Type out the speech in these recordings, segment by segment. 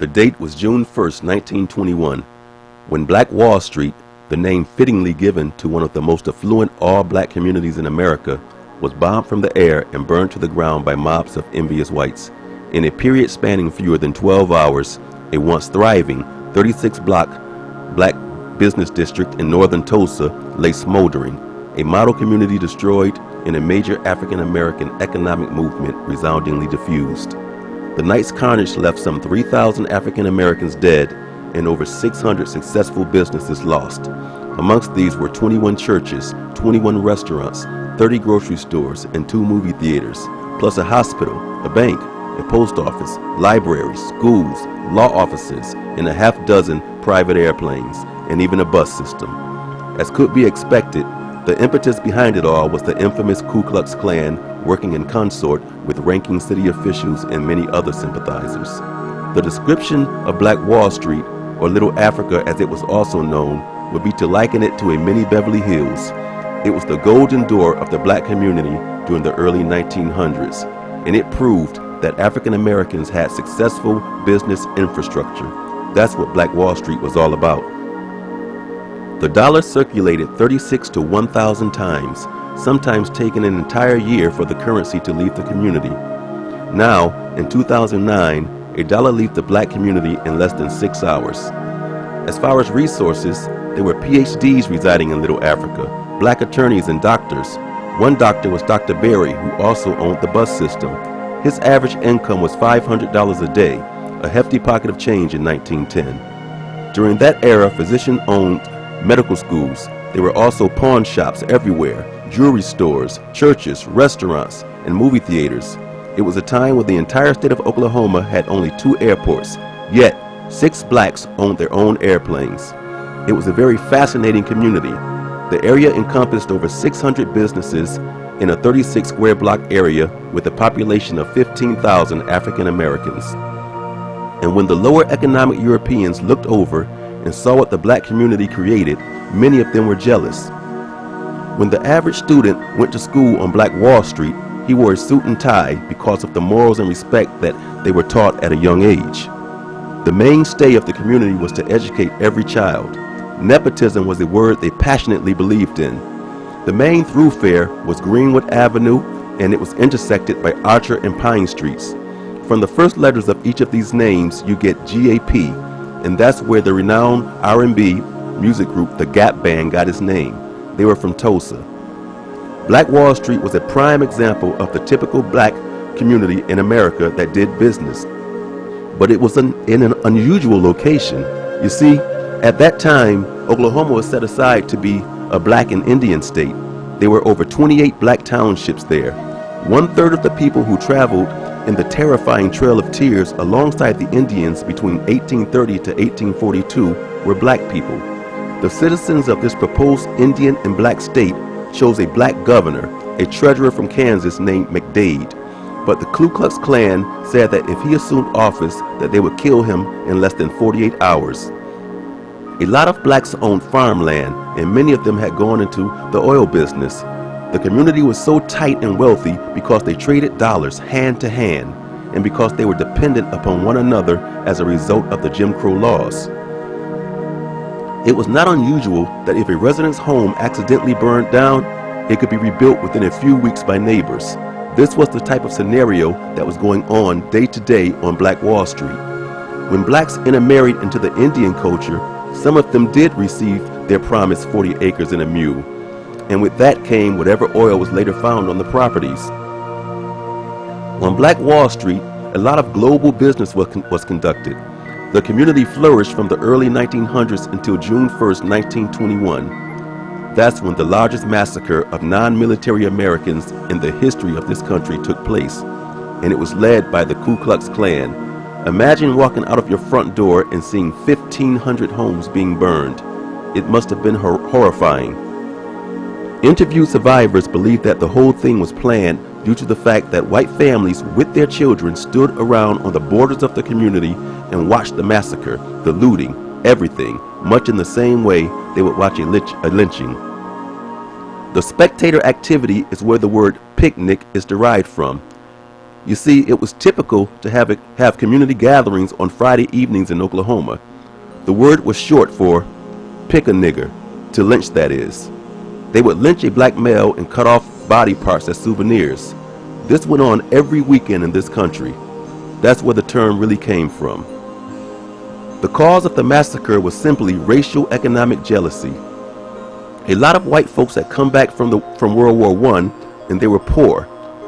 The date was June 1st, 1921, when Black Wall Street, the name fittingly given to one of the most affluent all-black communities in America, was bombed from the air and burned to the ground by mobs of envious whites. In a period spanning fewer than 12 hours, a once thriving 36-block black business district in northern Tulsa lay smoldering, a model community destroyed, and a major African-American economic movement resoundingly diffused. The night's carnage left some 3,000 African Americans dead and over 600 successful businesses lost. Amongst these were 21 churches, 21 restaurants, 30 grocery stores, and 2 movie theaters, plus a hospital, a bank, a post office, libraries, schools, law offices, and a half-dozen private airplanes, and even a bus system. As could be expected, the impetus behind it all was the infamous Ku Klux Klan working in consort with ranking city officials and many other sympathizers. The description of Black Wall Street, or Little Africa as it was also known, would be to liken it to a mini Beverly Hills. It was the golden door of the black community during the early 1900s, and it proved that African Americans had successful business infrastructure. That's what Black Wall Street was all about. The dollar circulated 36 to 1,000 times, sometimes taking an entire year for the currency to leave the community. Now, in 2009, a dollar left the black community in less than 6 hours. As far as resources, there were PhDs residing in Little Africa, black attorneys and doctors. One doctor was Dr. Berry, who also owned the bus system. His average income was $500 a day, a hefty pocket of change in 1910. During that era, physician-owned medical schools. There were also pawn shops everywhere, jewelry stores, churches, restaurants, and movie theaters. It was a time when the entire state of Oklahoma had only 2 airports, yet 6 blacks owned their own airplanes. It was a very fascinating community. The area encompassed over 600 businesses in a 36 square block area with a population of 15,000 African Americans. And when the lower economic Europeans looked over and saw what the black community created, many of them were jealous. When the average student went to school on Black Wall Street, he wore a suit and tie because of the morals and respect that they were taught at a young age. The mainstay of the community was to educate every child. Nepotism was a word they passionately believed in. The main thoroughfare was Greenwood Avenue, and it was intersected by Archer and Pine Streets. From the first letters of each of these names, you get GAP, and that's where the renowned R&B music group The Gap Band got its name. They were from Tulsa. Black Wall Street was a prime example of the typical black community in America that did business. But it was in an unusual location. You see, at that time, Oklahoma was set aside to be a black and Indian state. There were over 28 black townships there. 1/3 of the people who traveled in the terrifying Trail of Tears alongside the Indians between 1830 to 1842 were black people. The citizens of this proposed Indian and black state chose a black governor, a treasurer from Kansas named McDade. But the Ku Klux Klan said that if he assumed office, that they would kill him in less than 48 hours. A lot of blacks owned farmland, and many of them had gone into the oil business. The community was so tight and wealthy because they traded dollars hand to hand, and because they were dependent upon one another as a result of the Jim Crow laws. It was not unusual that if a resident's home accidentally burned down, it could be rebuilt within a few weeks by neighbors. This was the type of scenario that was going on day to day on Black Wall Street. When blacks intermarried into the Indian culture, some of them did receive their promised 40 acres and a mule, and with that came whatever oil was later found on the properties. On Black Wall Street, a lot of global business was conducted. The community flourished from the early 1900s until June 1st, 1921. That's when the largest massacre of non-military Americans in the history of this country took place, and it was led by the Ku Klux Klan. Imagine walking out of your front door and seeing 1,500 homes being burned. It must have been horrifying. Interviewed survivors believe that the whole thing was planned due to the fact that white families with their children stood around on the borders of the community and watched the massacre, the looting, everything, much in the same way they would watch a lynching. The spectator activity is where the word picnic is derived from. You see, it was typical to have community gatherings on Friday evenings in Oklahoma. The word was short for pick a nigger, to lynch that is. They would lynch a black male and cut off body parts as souvenirs. This went on every weekend in this country. That's where the term really came from. The cause of the massacre was simply racial economic jealousy. A lot of white folks had come back from World War I and they were poor.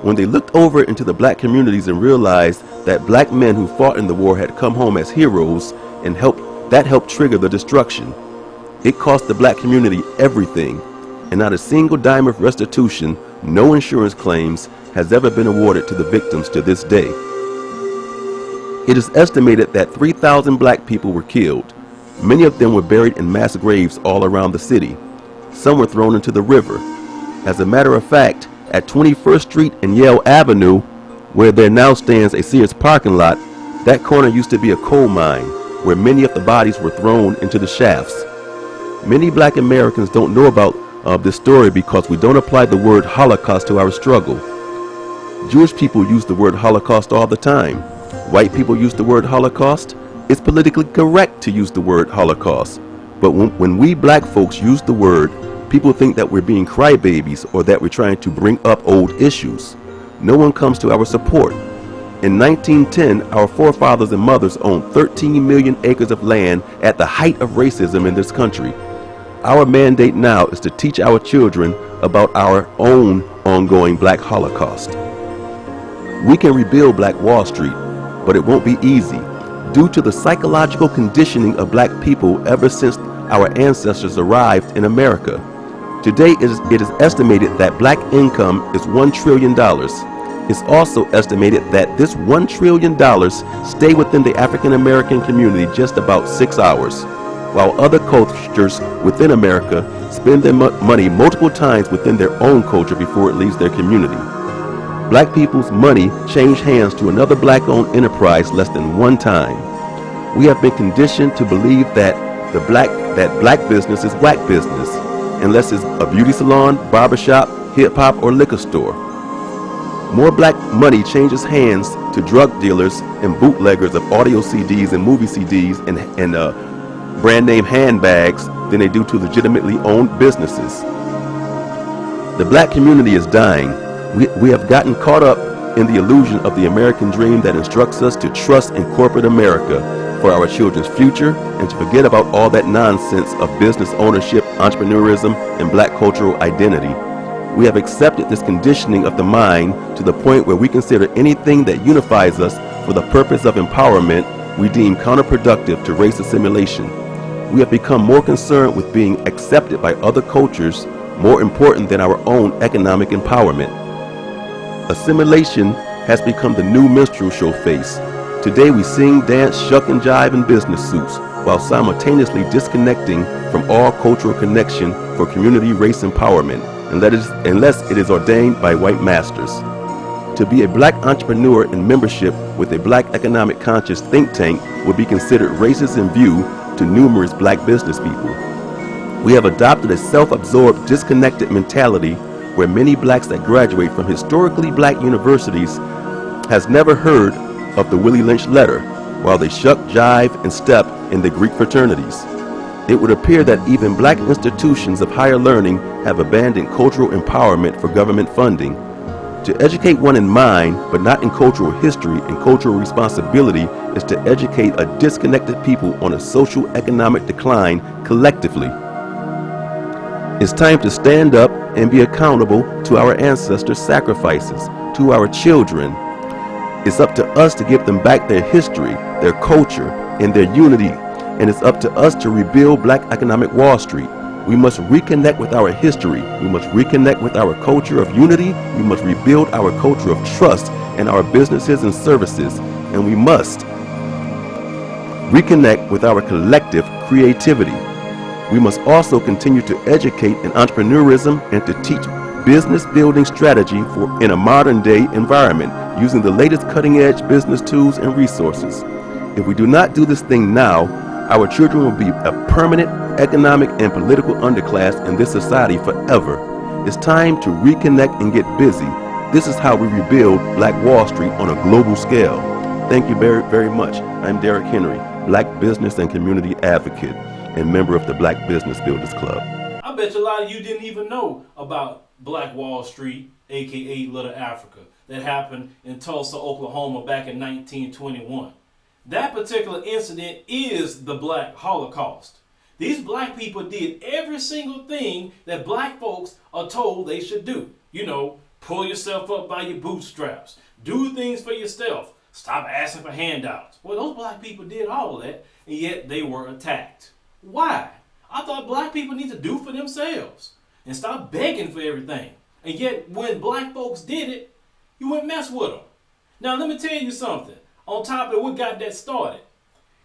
When they looked over into the black communities and realized that black men who fought in the war had come home as heroes and helped trigger the destruction. It cost the black community everything, and not a single dime of restitution, no insurance claims, has ever been awarded to the victims to this day. It is estimated that 3,000 black people were killed. Many of them were buried in mass graves all around the city. Some were thrown into the river. As a matter of fact, at 21st Street and Yale Avenue, where there now stands a Sears parking lot, that corner used to be a coal mine, where many of the bodies were thrown into the shafts. Many black Americans don't know about this story because we don't apply the word Holocaust to our struggle. Jewish people use the word Holocaust all the time. White people use the word Holocaust. It's politically correct to use the word Holocaust. But when we black folks use the word, people think that we're being crybabies or that we're trying to bring up old issues. No one comes to our support. In 1910, our forefathers and mothers owned 13 million acres of land at the height of racism in this country. Our mandate now is to teach our children about our own ongoing black Holocaust. We can rebuild Black Wall Street, but it won't be easy due to the psychological conditioning of black people ever since our ancestors arrived in America. Today, it is estimated that black income is $1 trillion. It's also estimated that this $1 trillion stay within the African American community just about 6 hours, while other cultures within America spend their money multiple times within their own culture before it leaves their community. Black people's money changed hands to another black-owned enterprise less than one time. We have been conditioned to believe that black business is whack business, unless it's a beauty salon, barbershop, hip-hop, or liquor store. More black money changes hands to drug dealers and bootleggers of audio CDs and movie CDs and brand name handbags than they do to legitimately owned businesses. The black community is dying. We have gotten caught up in the illusion of the American dream that instructs us to trust in corporate America for our children's future and to forget about all that nonsense of business ownership, entrepreneurism, and black cultural identity. We have accepted this conditioning of the mind to the point where we consider anything that unifies us for the purpose of empowerment we deem counterproductive to race assimilation. We have become more concerned with being accepted by other cultures, more important than our own economic empowerment. Assimilation has become the new minstrel show face. Today we sing, dance, shuck and jive in business suits while simultaneously disconnecting from all cultural connection for community race empowerment unless it is ordained by white masters. To be a black entrepreneur in membership with a black economic conscious think tank would be considered racist in view to numerous black business people. We have adopted a self-absorbed, disconnected mentality where many blacks that graduate from historically black universities has never heard of the Willie Lynch letter, while they shuck, jive, and step in the Greek fraternities. It would appear that even black institutions of higher learning have abandoned cultural empowerment for government funding. To educate one in mind, but not in cultural history and cultural responsibility, is to educate a disconnected people on a social economic decline collectively. It's time to stand up and be accountable to our ancestors' sacrifices, to our children. It's up to us to give them back their history, their culture, and their unity. And it's up to us to rebuild Black Economic Wall Street. We must reconnect with our history. We must reconnect with our culture of unity. We must rebuild our culture of trust in our businesses and services. And we must reconnect with our collective creativity. We must also continue to educate in entrepreneurism and to teach business building strategy in a modern day environment using the latest cutting edge business tools and resources. If we do not do this thing now, our children will be a permanent economic and political underclass in this society forever. It's time to reconnect and get busy. This is how we rebuild Black Wall Street on a global scale. Thank you very, very much. I'm Derek Henry, Black business and community advocate and member of the Black Business Builders Club. I bet you a lot of you didn't even know about Black Wall Street, aka Little Africa, that happened in Tulsa, Oklahoma back in 1921. That particular incident is the Black Holocaust. These black people did every single thing that black folks are told they should do. You know, pull yourself up by your bootstraps, do things for yourself, stop asking for handouts. Well, those black people did all of that, and yet they were attacked. Why? I thought black people need to do for themselves and stop begging for everything. And yet, when black folks did it, you wouldn't mess with them. Now, let me tell you something. On top of what got that started,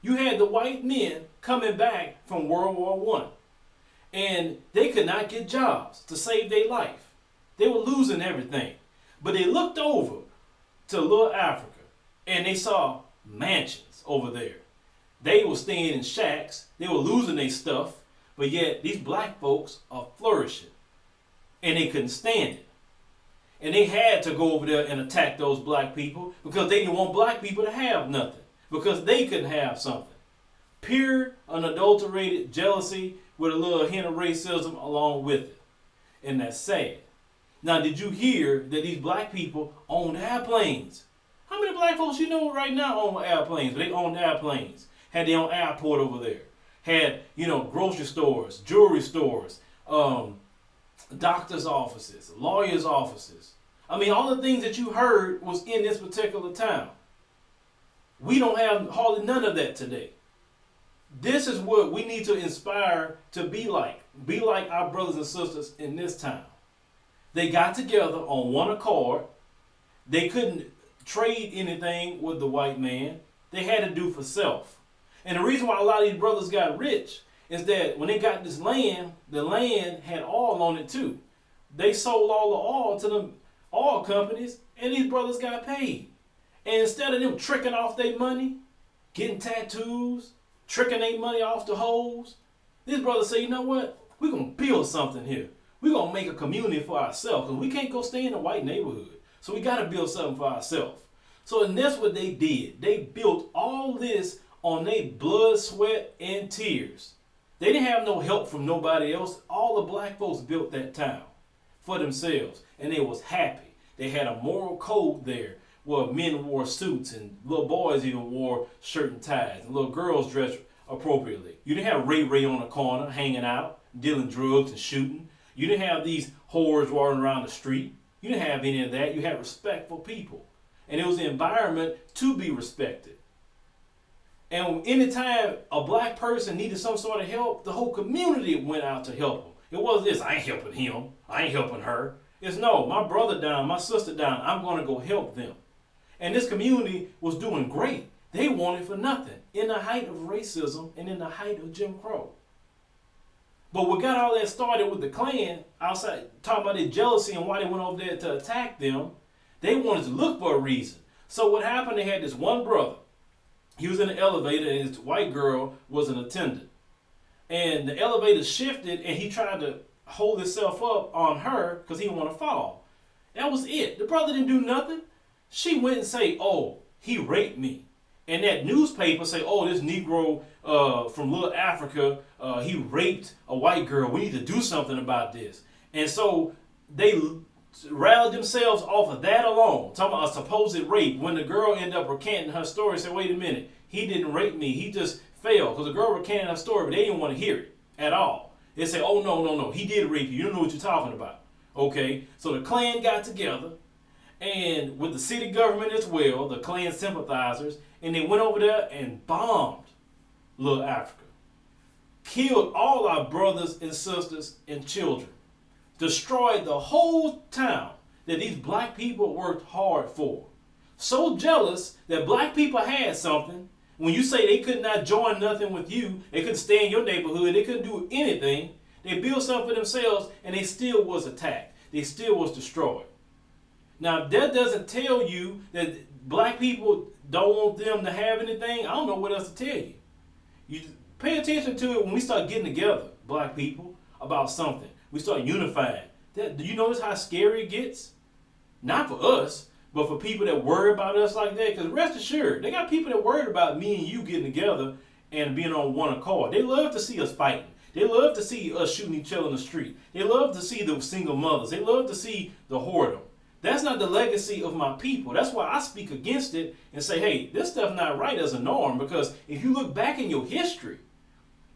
you had the white men coming back from World War I, and they could not get jobs to save their life. They were losing everything. But they looked over to Little Africa, and they saw mansions over there. They were staying in shacks. They were losing their stuff. But yet, these black folks are flourishing. And they couldn't stand it. And they had to go over there and attack those black people because they didn't want black people to have nothing. Because they couldn't have something. Pure, unadulterated jealousy with a little hint of racism along with it. And that's sad. Now, did you hear that these black people owned airplanes? How many black folks you know right now own airplanes? They owned airplanes. Had their own airport over there. Had, grocery stores, jewelry stores, doctor's offices, lawyers' offices. I mean, all the things that you heard was in this particular town. We don't have hardly none of that today. This is what we need to inspire to be like. Be like our brothers and sisters in this town. They got together on one accord. They couldn't trade anything with the white man. They had to do for self. And the reason why a lot of these brothers got rich is that when they got this land, the land had oil on it too. They sold all the oil to the oil companies, and these brothers got paid. And instead of them tricking off their money, getting tattoos, tricking their money off the hoes, these brothers say, you know what? We're going to build something here. We're going to make a community for ourselves because we can't go stay in a white neighborhood. So we got to build something for ourselves. So and that's what they did. They built all this on their blood, sweat, and tears. They didn't have no help from nobody else. All the black folks built that town for themselves, and they was happy. They had a moral code there where men wore suits and little boys even wore shirt and ties, and little girls dressed appropriately. You didn't have Ray Ray on the corner hanging out, dealing drugs and shooting. You didn't have these whores walking around the street. You didn't have any of that. You had respectful people, and it was the environment to be respected. And anytime a black person needed some sort of help, the whole community went out to help them. It wasn't this, I ain't helping him, I ain't helping her. It's no, my brother down, my sister down, I'm going to go help them. And this community was doing great. They wanted for nothing in the height of racism and in the height of Jim Crow. But what got all that started with the Klan, outside talking about their jealousy and why they went over there to attack them, they wanted to look for a reason. So what happened, they had this one brother. He was in the elevator and his white girl was an attendant. And the elevator shifted and he tried to hold himself up on her because he didn't want to fall. That was it. The brother didn't do nothing. She went and say, oh, he raped me. And that newspaper say, oh, this Negro from Little Africa, he raped a white girl. We need to do something about this. And so they rallied themselves off of that alone, talking about a supposed rape. When the girl ended up recanting her story, said, wait a minute, he didn't rape me, he just fell. Because the girl recanted her story, but they didn't want to hear it at all. They said, oh, no, he did rape you. You don't know what you're talking about. Okay, so the Klan got together, and with the city government as well, the Klan sympathizers, and they went over there and bombed Little Africa. Killed all our brothers and sisters and children. Destroyed the whole town that these black people worked hard for. So jealous that black people had something. When you say they could not join nothing with you, they couldn't stay in your neighborhood, they couldn't do anything. They built something for themselves and they still was attacked. They still was destroyed. Now, if that doesn't tell you that black people don't want them to have anything, I don't know what else to tell you. You pay attention to it when we start getting together, black people, about something. We start unifying. Do you notice how scary it gets? Not for us, but for people that worry about us like that. Because rest assured, they got people that worried about me and you getting together and being on one accord. They love to see us fighting. They love to see us shooting each other in the street. They love to see the single mothers. They love to see the whoredom. That's not the legacy of my people. That's why I speak against it and say, hey, this stuff not right as a norm. Because if you look back in your history,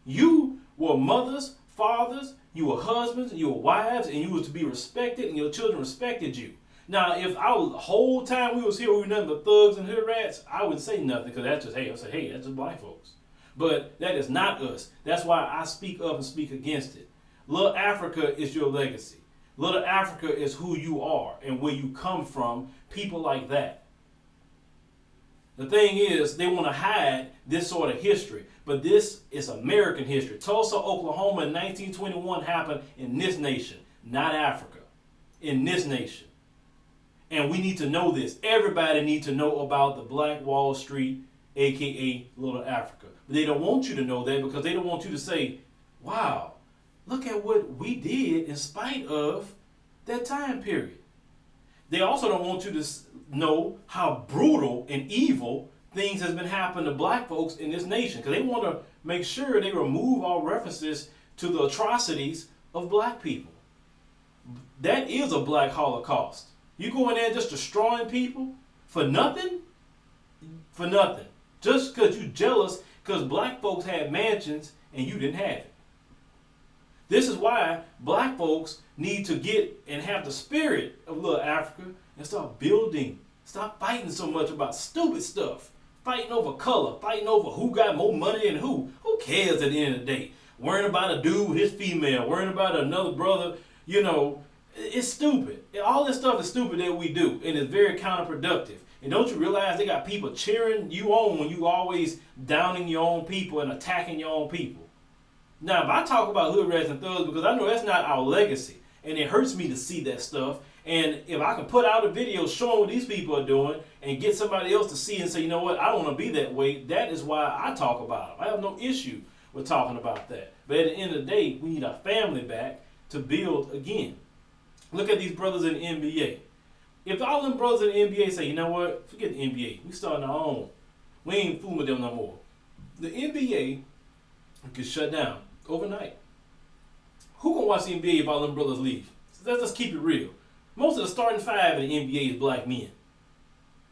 you were mothers, fathers, you were husbands, you were wives, and you was to be respected, and your children respected you. Now, if the whole time we was here, we were nothing but thugs and hood rats, I wouldn't say nothing, because that's just, hey, I say, hey, that's just black folks. But that is not us. That's why I speak up and speak against it. Little Africa is your legacy. Little Africa is who you are and where you come from, people like that. The thing is, they want to hide this sort of history, but this is American history. Tulsa, Oklahoma in 1921 happened in this nation, not Africa, in this nation. And we need to know this. Everybody needs to know about the Black Wall Street, aka Little Africa. But they don't want you to know that because they don't want you to say, wow, look at what we did in spite of that time period. They also don't want you to know how brutal and evil things has been happening to black folks in this nation, because they want to make sure they remove all references to the atrocities of black people. That is a black Holocaust. You go in there just destroying people for nothing? For nothing. Just because you jealous because black folks had mansions and you didn't have it. This is why black folks need to get and have the spirit of little Africa and start building. Stop fighting so much about stupid stuff. Fighting over color, fighting over who got more money than who. Who cares at the end of the day? Worrying about a dude with his female, worrying about another brother, it's stupid. All this stuff is stupid that we do, and it's very counterproductive. And don't you realize they got people cheering you on when you always downing your own people and attacking your own people? Now, if I talk about hood rats and thugs, because I know that's not our legacy, and it hurts me to see that stuff, and if I can put out a video showing what these people are doing and get somebody else to see and say, you know what, I don't want to be that way, that is why I talk about them. I have no issue with talking about that. But at the end of the day, we need our family back to build again. Look at these brothers in the NBA. If all them brothers in the NBA say, you know what, forget the NBA, we starting our own. We ain't fooling with them no more. The NBA could shut down overnight. Who gonna watch the NBA if all them brothers leave? Let's just keep it real. Most of the starting five in the NBA is black men.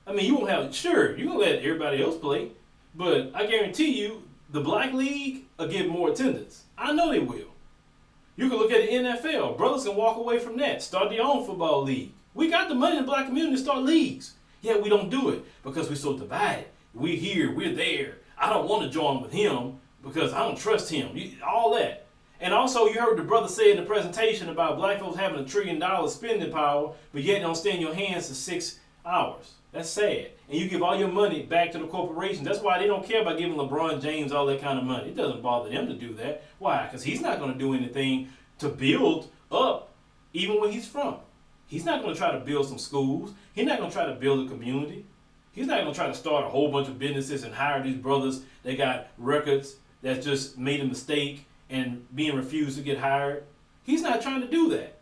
I mean, you won't have, sure, you can let everybody else play, but I guarantee you, the black league will get more attendance. I know they will. You can look at the NFL. Brothers can walk away from that. Start their own football league. We got the money in the black community to start leagues. Yet we don't do it because we're so divided. We're here, we're there. I don't want to join with him because I don't trust him. All that. And also, you heard the brother say in the presentation about black folks having $1 trillion spending power, but yet don't stay in your hands for 6 hours. That's sad. And you give all your money back to the corporation. That's why they don't care about giving LeBron James all that kind of money. It doesn't bother them to do that. Why? Because he's not going to do anything to build up even where he's from. He's not going to try to build some schools. He's not going to try to build a community. He's not going to try to start a whole bunch of businesses and hire these brothers that got records that just made a mistake and being refused to get hired. He's not trying to do that.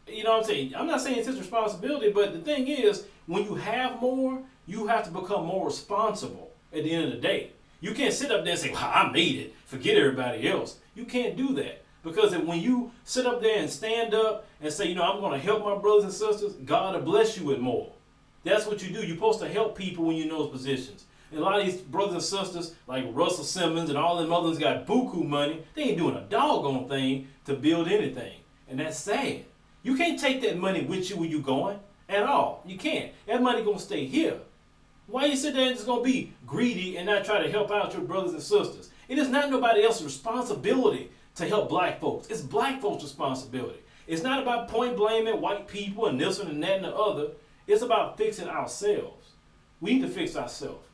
You know what I'm saying? I'm not saying it's his responsibility, but the thing is, when you have more, you have to become more responsible at the end of the day. You can't sit up there and say, well, I made it, forget everybody else. You can't do that. Because when you sit up there and stand up and say, I'm going to help my brothers and sisters, God will bless you with more. That's what you do. You're supposed to help people when you're in those positions. And a lot of these brothers and sisters, like Russell Simmons and all them others got buku money, they ain't doing a doggone thing to build anything. And that's sad. You can't take that money with you when you're going at all. You can't. That money going to stay here. Why you sit there and just going to be greedy and not try to help out your brothers and sisters? It is not nobody else's responsibility to help black folks. It's black folks' responsibility. It's not about point blaming white people and this one and that and the other. It's about fixing ourselves. We need to fix ourselves.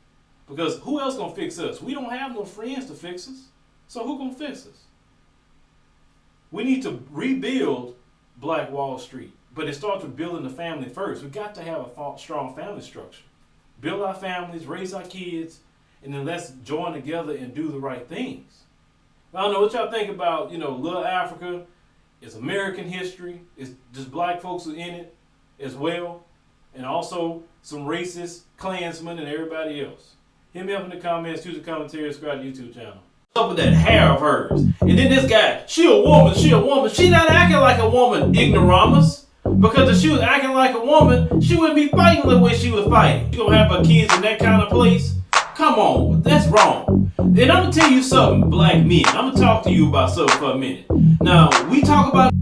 Because who else going to fix us? We don't have no friends to fix us. So who going to fix us? We need to rebuild Black Wall Street. But it starts with building the family first. We got to have a strong family structure. Build our families, raise our kids, and then let's join together and do the right things. I don't know what y'all think about, Little Africa. It's American history. It's just black folks are in it as well. and also some racist Klansmen and everybody else. Hit me up in the comments, choose a commentary, subscribe to the YouTube channel. Up with that hair of hers. And then this guy, she a woman. She not acting like a woman, ignoramus. Because if she was acting like a woman, she wouldn't be fighting the way she was fighting. She gonna have her kids in that kind of place? Come on, that's wrong. Then I'm gonna tell you something, black men. I'm gonna talk to you about something for a minute. Now, we talk about